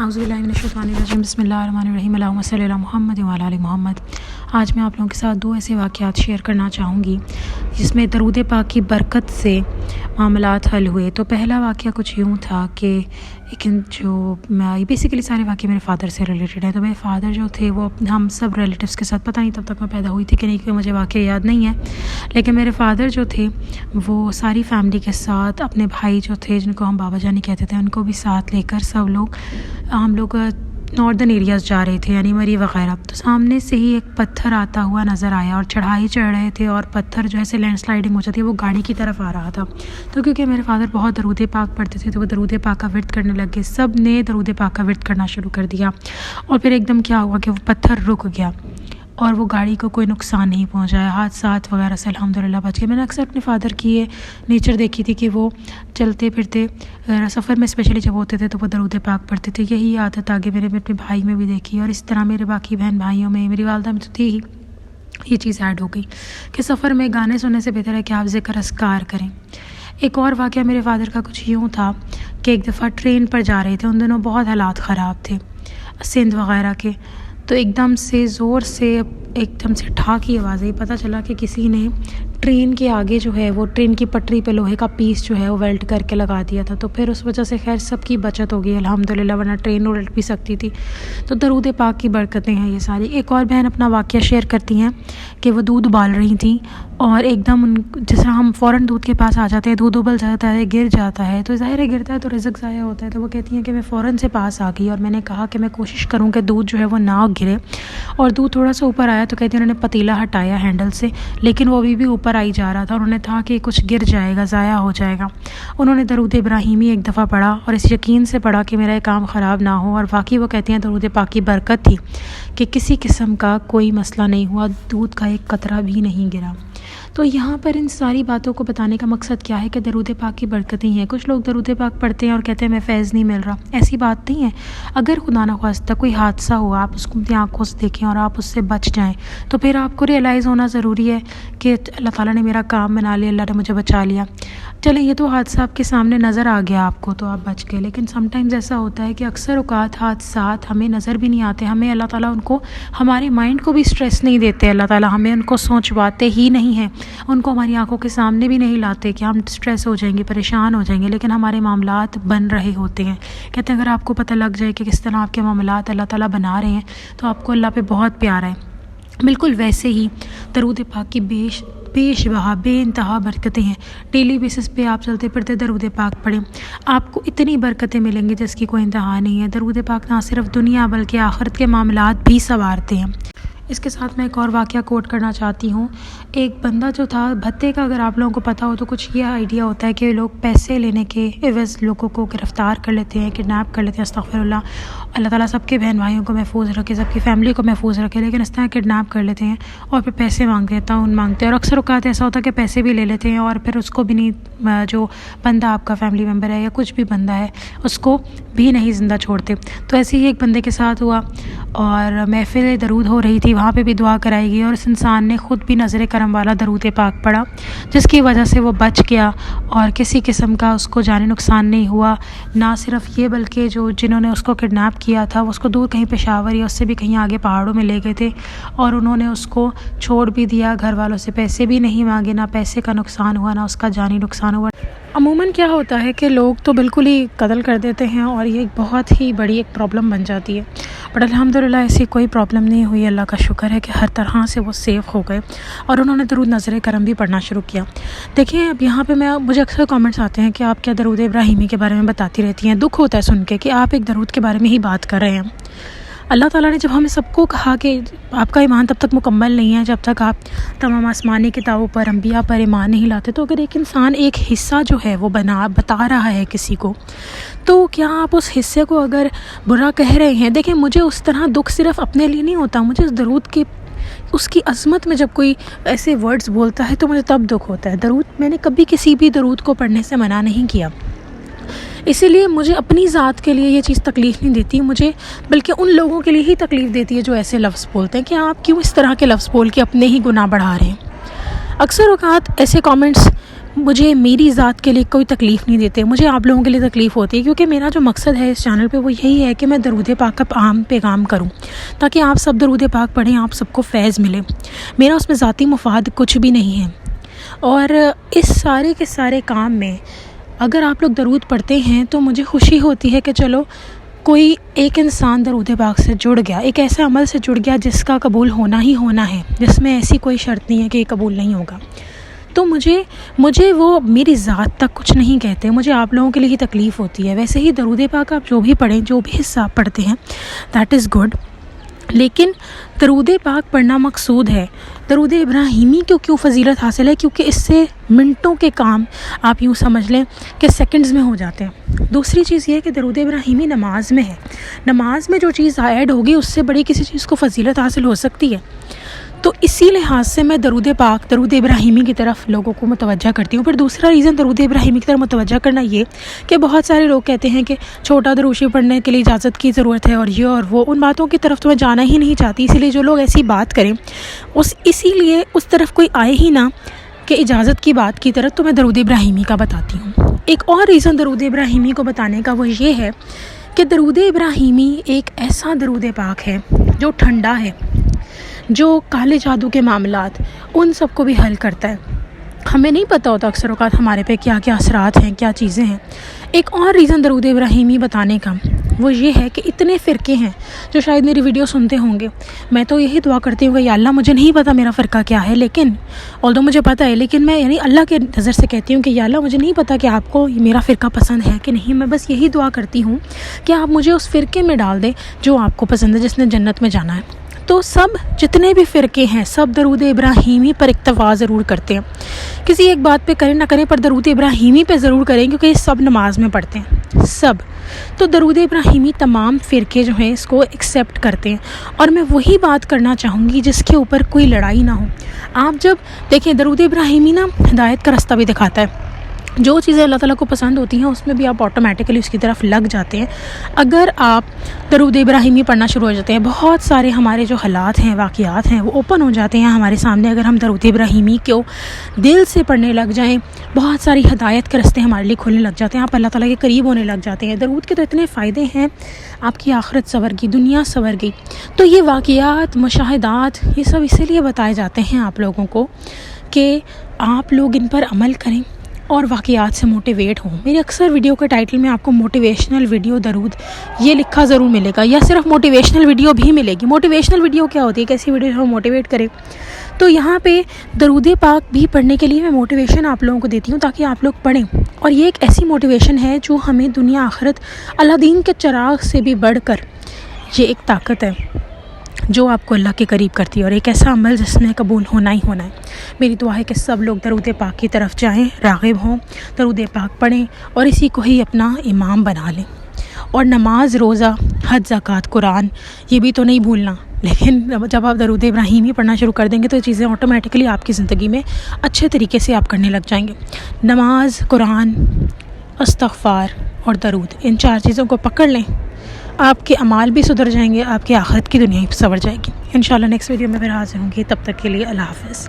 اعوذ باللہ من الشیطان الرجیم بسم اللہ الرحمن الرحیم اللہم صلی علی محمد وعلی آل محمد۔ آج میں آپ لوگوں کے ساتھ دو ایسے واقعات شیئر کرنا چاہوں گی جس میں درود پاک کی برکت سے معاملات حل ہوئے۔ تو پہلا واقعہ کچھ یوں تھا کہ بیسیکلی سارے واقعے میرے فادر سے ریلیٹڈ ہیں۔ تو میرے فادر جو تھے وہ ہم سب ریلیٹیوس کے ساتھ، پتہ نہیں تب تک میں پیدا ہوئی تھی کہ نہیں، کیونکہ مجھے واقعہ یاد نہیں ہے، لیکن میرے فادر جو تھے وہ ساری فیملی کے ساتھ، اپنے بھائی جو تھے جن کو ہم بابا جانی کہتے تھے ان کو بھی ساتھ لے کر ہم لوگ ناردن ایریاز جا رہے تھے، یعنی مری وغیرہ۔ تو سامنے سے ہی ایک پتھر آتا ہوا نظر آیا اور چڑھائی چڑھ رہے تھے اور پتھر جو ہے لینڈ سلائڈنگ ہو جاتی ہے، وہ گاڑی کی طرف آ رہا تھا۔ تو کیونکہ میرے فادر بہت درود پاک پڑھتے تھے تو وہ درود پاک کا ورد کرنے لگ گئے، سب نے درود پاک کا ورد کرنا شروع کر دیا، اور پھر ایک دم کیا ہوا کہ وہ پتھر رک گیا اور وہ گاڑی کو کوئی نقصان نہیں پہنچایا، حادثات وغیرہ سے الحمدللہ بچ گئے۔ میں نے اکثر اپنے فادر کی یہ نیچر دیکھی تھی کہ وہ چلتے پھرتے سفر میں اسپیشلی جب ہوتے تھے تو وہ درود پاک پڑھتے تھے۔ یہی عادت آگے میں نے اپنے بھائی میں بھی دیکھی، اور اس طرح میرے باقی بہن بھائیوں میں، میری والدہ میں تو تھی ہی، یہ چیز ایڈ ہو گئی کہ سفر میں گانے سننے سے بہتر ہے کہ آپ ذکر اذکار کریں۔ ایک اور واقعہ میرے فادر کا کچھ یوں تھا کہ ایک دفعہ ٹرین پر جا رہے تھے، ان دنوں بہت حالات خراب تھے سندھ وغیرہ کے، تو ایک دم سے زور سے ٹھا کی آواز آئی، پتہ چلا کہ کسی نے ٹرین کے آگے جو ہے وہ ٹرین کی پٹری پہ لوہے کا پیس جو ہے وہ ویلڈ کر کے لگا دیا تھا۔ تو پھر اس وجہ سے خیر سب کی بچت ہو گئی الحمدللہ، ورنہ ٹرین الٹ بھی سکتی تھی۔ تو درود پاک کی برکتیں ہیں یہ ساری۔ ایک اور بہن اپنا واقعہ شیئر کرتی ہیں کہ وہ دودھ ابال رہی تھیں اور ایک دم جس طرح ہم فوراً دودھ کے پاس آ جاتے ہیں، دودھ ابل جاتا ہے، گر جاتا ہے، تو ظاہر ہے گرتا ہے تو رزق ضائع ہوتا ہے۔ تو وہ کہتی ہیں کہ میں فوراً سے پاس آ گئی اور میں نے کہا کہ میں کوشش کروں کہ دودھ جو ہے وہ نہ گرے، اور دودھ تھوڑا سا اوپر آیا تو کہتی ہیں انہوں نے پتیلا ہٹایا ہینڈل سے، لیکن وہ ابھی بھی اوپر آئی جا رہا تھا، اور انہوں نے تھا کہ کچھ گر جائے گا، ضائع ہو جائے گا۔ انہوں نے درود ابراہیمی ایک دفعہ پڑھا اور اس یقین سے پڑھا کہ میرا یہ کام خراب نہ ہو، اور واقعی وہ کہتی ہیں درود پاک کی برکت تھی کہ کسی قسم کا کوئی مسئلہ نہیں ہوا، دودھ کا ایک قطرہ بھی نہیں گرا۔ تو یہاں پر ان ساری باتوں کو بتانے کا مقصد کیا ہے کہ درود پاک کی برکتیں ہیں۔ کچھ لوگ درود پاک پڑھتے ہیں اور کہتے ہیں میں فیض نہیں مل رہا، ایسی بات نہیں ہے۔ اگر خدا نخواستہ کوئی حادثہ ہوا، آپ اس کو اپنی آنکھوں سے دیکھیں اور آپ اس سے بچ جائیں، تو پھر آپ کو ریئلائز ہونا ضروری ہے کہ اللہ تعالیٰ نے میرا کام بنا لیا، اللہ نے مجھے بچا لیا۔ چلیں یہ تو حادثہ آپ کے سامنے نظر آ گیا آپ کو تو آپ بچ گئے، لیکن سم ٹائمز ایسا ہوتا ہے کہ اکثر اوقات حادثات ہمیں نظر بھی نہیں آتے، ہمیں اللہ تعالیٰ ان کو، ہمارے مائنڈ کو بھی اسٹریس نہیں دیتے، اللہ تعالیٰ ہمیں ان کو سوچواتے ہی نہیں ہیں، ان کو ہماری آنکھوں کے سامنے بھی نہیں لاتے کہ ہم اسٹریس ہو جائیں گے، پریشان ہو جائیں گے، لیکن ہمارے معاملات بن رہے ہوتے ہیں۔ کہتے ہیں اگر آپ کو پتہ لگ جائے کہ کس طرح آپ کے معاملات اللہ تعالیٰ بنا رہے ہیں تو آپ کو اللہ پہ بہت پیار ہے۔ بالکل ویسے ہی درود پاک کی بے شبہ بے انتہا برکتیں ہیں۔ ڈیلی بیسس پہ آپ چلتے پھرتے درود پاک پڑھیں، آپ کو اتنی برکتیں ملیں گی جس کی کوئی انتہا نہیں ہے۔ درود پاک نہ صرف دنیا بلکہ آخرت کے معاملات بھی سنوارتے ہیں۔ اس کے ساتھ میں ایک اور واقعہ کوٹ کرنا چاہتی ہوں۔ ایک بندہ جو تھا بھتے کا، اگر آپ لوگوں کو پتہ ہو تو کچھ یہ آئیڈیا ہوتا ہے کہ لوگ پیسے لینے کے عوض لوگوں کو گرفتار کر لیتے ہیں، کڈنیپ کر لیتے ہیں، استغفر اللہ، اللہ تعالیٰ سب کے بہن بھائیوں کو محفوظ رکھے، سب کی فیملی کو محفوظ رکھے، لیکن اس طرح کڈنیپ کر لیتے ہیں اور پھر پیسے مانگتے ہیں، تعاون مانگتے ہیں، اور اکثر اوقات ایسا ہوتا ہے کہ پیسے بھی لے لیتے ہیں اور پھر اس کو بھی نہیں، جو بندہ آپ کا فیملی ممبر ہے یا کچھ بھی بندہ ہے اس کو بھی نہیں زندہ چھوڑتے۔ تو ایسے ہی ایک بندے کے ساتھ ہوا اور محفل درود ہو رہی تھی، وہاں پہ بھی دعا کرائی گئی، اور اس انسان نے خود بھی نظر کرم والا درود پاک پڑھا، جس کی وجہ سے وہ بچ گیا اور کسی قسم کا اس کو جانی نقصان نہیں ہوا۔ نہ صرف یہ بلکہ جنہوں نے اس کو کڈنیپ کیا تھا وہ اس کو دور کہیں پشاور یا اس سے بھی کہیں آگے پہاڑوں میں لے گئے تھے، اور انہوں نے اس کو چھوڑ بھی دیا، گھر والوں سے پیسے بھی نہیں مانگے، نہ پیسے کا نقصان ہوا نہ اس کا جانی نقصان ہوا۔ عموماً کیا ہوتا ہے کہ لوگ تو بالکل ہی قتل کر دیتے ہیں اور یہ ایک بہت ہی بڑی ایک پرابلم بن جاتی ہے، بٹ الحمدللہ ایسی کوئی پرابلم نہیں ہوئی، اللہ کا شکر ہے کہ ہر طرح سے وہ سیف ہو گئے اور انہوں نے درود نظر کرم بھی پڑھنا شروع کیا۔ دیکھیں اب یہاں پہ مجھے اکثر کامنٹس آتے ہیں کہ آپ کیا درود ابراہیمی کے بارے میں بتاتی رہتی ہیں، دکھ ہوتا ہے سن کے کہ آپ ایک درود کے بارے میں ہی بات کر رہے ہیں۔ اللہ تعالیٰ نے جب ہمیں سب کو کہا کہ آپ کا ایمان تب تک مکمل نہیں ہے جب تک آپ تمام آسمانی کتابوں پر، انبیاء پر ایمان نہیں لاتے، تو اگر ایک انسان ایک حصہ جو ہے وہ بتا رہا ہے کسی کو، تو کیا آپ اس حصے کو اگر برا کہہ رہے ہیں؟ دیکھیں مجھے اس طرح دکھ صرف اپنے لیے نہیں ہوتا، مجھے اس درود کی اس کی عظمت میں جب کوئی ایسے ورڈز بولتا ہے تو مجھے تب دکھ ہوتا ہے۔ درود میں نے کبھی کسی بھی درود کو پڑھنے سے منع نہیں کیا، اسی لیے مجھے اپنی ذات کے لیے یہ چیز تکلیف نہیں دیتی، مجھے بلکہ ان لوگوں کے لیے ہی تکلیف دیتی ہے جو ایسے لفظ بولتے ہیں کہ آپ کیوں اس طرح کے لفظ بول کے اپنے ہی گناہ بڑھا رہے ہیں۔ اکثر اوقات ایسے کامنٹس مجھے میری ذات کے لیے کوئی تکلیف نہیں دیتے، مجھے آپ لوگوں کے لیے تکلیف ہوتی ہے، کیونکہ میرا جو مقصد ہے اس چینل پہ وہ یہی ہے کہ میں درود پاک کا عام پیغام کروں تاکہ آپ سب درود پاک پڑھیں، آپ سب کو فیض ملے۔ میرا اس میں ذاتی مفاد کچھ بھی نہیں ہے، اور اس سارے کے سارے کام میں اگر آپ لوگ درود پڑھتے ہیں تو مجھے خوشی ہوتی ہے کہ چلو کوئی ایک انسان درود پاک سے جڑ گیا، ایک ایسے عمل سے جڑ گیا جس کا قبول ہونا ہی ہونا ہے، جس میں ایسی کوئی شرط نہیں ہے کہ یہ قبول نہیں ہوگا۔ تو مجھے وہ میری ذات تک کچھ نہیں کہتے، مجھے آپ لوگوں کے لیے ہی تکلیف ہوتی ہے۔ ویسے ہی درود پاک آپ جو بھی پڑھیں، جو بھی حصہ آپ پڑھتے ہیں، دیٹ از گڈ، لیکن درود پاک پڑھنا مقصود ہے۔ درود ابراہیمی کو کیوں فضیلت حاصل ہے؟ کیونکہ اس سے منٹوں کے کام آپ یوں سمجھ لیں کہ سیکنڈز میں ہو جاتے ہیں۔ دوسری چیز یہ ہے کہ درود ابراہیمی نماز میں ہے، نماز میں جو چیز ایڈ ہوگی اس سے بڑی کسی چیز کو فضیلت حاصل ہو سکتی ہے۔ تو اسی لحاظ سے میں درود پاک، درود ابراہیمی کی طرف لوگوں کو متوجہ کرتی ہوں۔ پھر دوسرا ریزن درود ابراہیمی کی طرف متوجہ کرنا یہ کہ بہت سارے لوگ کہتے ہیں کہ چھوٹا درود شریف پڑھنے کے لیے اجازت کی ضرورت ہے، اور یہ اور وہ، ان باتوں کی طرف تو میں جانا ہی نہیں چاہتی۔ اسی لیے جو لوگ ایسی بات کریں اسی لیے اس طرف کوئی آئے ہی نہ کہ اجازت کی بات کی طرف، تو میں درود ابراہیمی کا بتاتی ہوں۔ ایک اور ریزن درود ابراہیمی کو بتانے کا وہ یہ ہے کہ درود ابراہیمی ایک ایسا درود پاک ہے جو ٹھنڈا ہے، جو کالے جادو کے معاملات ان سب کو بھی حل کرتا ہے۔ ہمیں نہیں پتہ ہوتا اکثر اوقات ہمارے پہ کیا کیا اثرات ہیں، کیا چیزیں ہیں۔ ایک اور ریزن درود ابراہیمی بتانے کا وہ یہ ہے کہ اتنے فرقے ہیں جو شاید میری ویڈیو سنتے ہوں گے، میں تو یہی دعا کرتی ہوں کہ یا اللہ مجھے نہیں پتہ میرا فرقہ کیا ہے، لیکن although مجھے پتہ ہے، لیکن میں اللہ کے نظر سے کہتی ہوں کہ یا اللہ مجھے نہیں پتہ کہ آپ کو میرا فرقہ پسند ہے کہ نہیں، میں بس یہی دعا کرتی ہوں کہ آپ مجھے اس فرقے میں ڈال دیں جو آپ کو پسند ہے، جس نے جنت میں جانا ہے۔ تو سب جتنے بھی فرقے ہیں سب درود ابراہیمی پر اکتفا ضرور کرتے ہیں، کسی ایک بات پہ کریں نہ کریں پر درود ابراہیمی پہ ضرور کریں، کیونکہ یہ سب نماز میں پڑھتے ہیں سب۔ تو درود ابراہیمی تمام فرقے جو ہیں اس کو ایکسیپٹ کرتے ہیں، اور میں وہی بات کرنا چاہوں گی جس کے اوپر کوئی لڑائی نہ ہو۔ آپ جب دیکھیں درود ابراہیمی نا ہدایت کا رستہ بھی دکھاتا ہے، جو چیزیں اللہ تعالیٰ کو پسند ہوتی ہیں اس میں بھی آپ آٹومیٹکلی اس کی طرف لگ جاتے ہیں اگر آپ درود ابراہیمی پڑھنا شروع ہو جاتے ہیں۔ بہت سارے ہمارے جو حالات ہیں، واقعات ہیں، وہ اوپن ہو جاتے ہیں ہمارے سامنے اگر ہم درود ابراہیمی کو دل سے پڑھنے لگ جائیں۔ بہت ساری ہدایت کے راستے ہمارے لیے کھلنے لگ جاتے ہیں، آپ اللہ تعالیٰ کے قریب ہونے لگ جاتے ہیں۔ درود کے تو اتنے فائدے ہیں، آپ کی آخرت سنور گئی، دنیا سنور گئی۔ تو یہ واقعات، مشاہدات، یہ سب اسی لیے بتائے جاتے ہیں آپ لوگوں کو کہ آپ لوگ ان پر عمل کریں اور واقعات سے موٹیویٹ ہوں۔ میری اکثر ویڈیو کے ٹائٹل میں آپ کو موٹیویشنل ویڈیو درود یہ لکھا ضرور ملے گا، یا صرف موٹیویشنل ویڈیو بھی ملے گی۔ موٹیویشنل ویڈیو کیا ہوتی ہے؟ کیسی ویڈیو جو موٹیویٹ کرے؟ تو یہاں پہ درود پاک بھی پڑھنے کے لیے میں موٹیویشن آپ لوگوں کو دیتی ہوں تاکہ آپ لوگ پڑھیں، اور یہ ایک ایسی موٹیویشن ہے جو ہمیں دنیا آخرت اللہ دین کے چراغ سے بھی بڑھ کر یہ ایک طاقت ہے جو آپ کو اللہ کے قریب کرتی ہے، اور ایک ایسا عمل جس میں قبول ہونا ہی ہونا ہے۔ میری دعا ہے کہ سب لوگ درود پاک کی طرف جائیں، راغب ہوں، درود پاک پڑھیں اور اسی کو ہی اپنا امام بنا لیں۔ اور نماز، روزہ، حج، زکوٰۃ، قرآن یہ بھی تو نہیں بھولنا، لیکن جب آپ درود ابراہیمی پڑھنا شروع کر دیں گے تو یہ چیزیں آٹومیٹکلی آپ کی زندگی میں اچھے طریقے سے آپ کرنے لگ جائیں گے۔ نماز، قرآن، استغفار اور درود، ان 4 چیزوں کو پکڑ لیں، آپ کے اعمال بھی سدھر جائیں گے، آپ کی آخرت کی دنیا بھی سنور جائے گی۔ انشاءاللہ نیکسٹ ویڈیو میں پھر حاضر ہوں گی، تب تک کے لیے اللہ حافظ۔